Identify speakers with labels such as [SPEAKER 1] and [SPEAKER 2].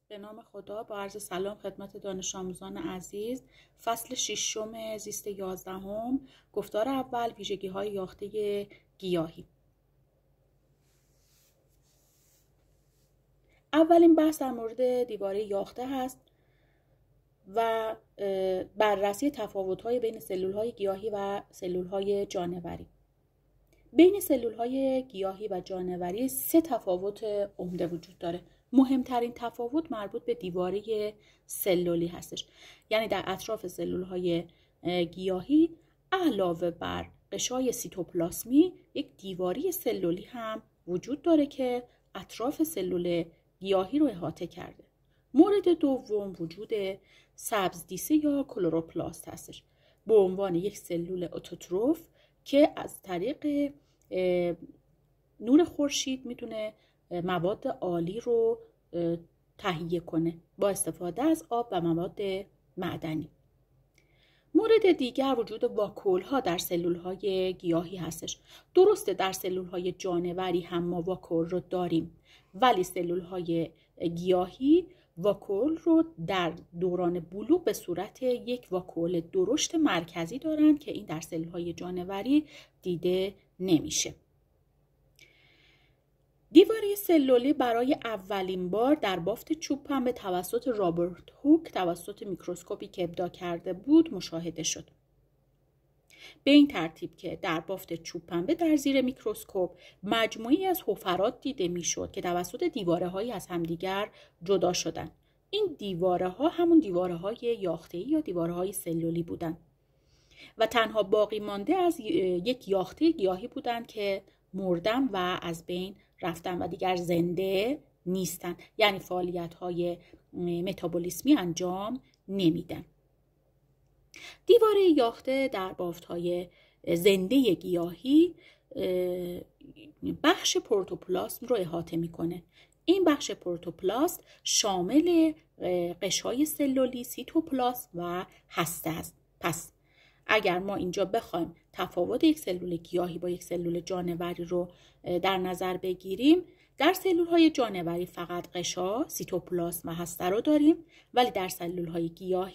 [SPEAKER 1] به نام خدا. با عرض سلام خدمت دانش آموزان عزیز. فصل 6 زیست 11 گفتار اول، ویژگی‌های یاخته گیاهی. اولین بحث در مورد دیواره یاخته هست و بررسی تفاوت‌های بین سلول‌های گیاهی و سلول‌های جانوری. بین سلول‌های گیاهی و جانوری 3 تفاوت عمده وجود داره. مهمترین تفاوت مربوط به دیواره سلولی هستش. یعنی در اطراف سلول‌های گیاهی علاوه بر غشای سیتوپلاسمی یک دیواره سلولی هم وجود داره که اطراف سلول گیاهی رو احاطه کرده. مورد دوم وجود سبزدیسه یا کلروپلاست هستش به عنوان یک سلول اتوتروف که از طریق نور خورشید میتونه مواد عالی رو تهیه کنه با استفاده از آب و مواد معدنی. مورد دیگر وجود واکول ها در سلول های گیاهی هستش. درسته در سلول های جانوری هم ما واکول رو داریم، ولی سلول های گیاهی واکول رو در دوران بلوغ به صورت یک واکول درشت مرکزی دارند که این در سلول های جانوری دیده نمیشه. دیواره سلولی برای اولین بار در بافت چوب پنبه توسط رابرت هوک توسط میکروسکوپی که ابداع کرده بود مشاهده شد. به این ترتیب که در بافت چوب پنبه در زیر میکروسکوپ مجموعی از حفرات دیده میشد که توسط دیواره‌هایی از همدیگر جدا شدند. این دیواره‌ها همون دیواره‌های یاخته‌ای یا دیواره‌های سلولی بودند و تنها باقی مانده از یک یاخته گیاهی بودند که مردن و از بین رفتن و دیگر زنده نیستن، یعنی فعالیت‌های متابولیسمی انجام نمیدن. دیواره یاخته در بافت‌های زنده گیاهی بخش پروتوپلاسم رو احاطه میکنه. این بخش پروتوپلاست شامل قشای سلولی، سیتوپلاسم و هسته است. پس اگر ما اینجا بخوایم تفاوت یک سلول گیاهی با یک سلول جانوری رو در نظر بگیریم، در سلول‌های جانوری فقط قشا، سیتوپلاسم و هسته رو داریم، ولی در سلول‌های گیاهی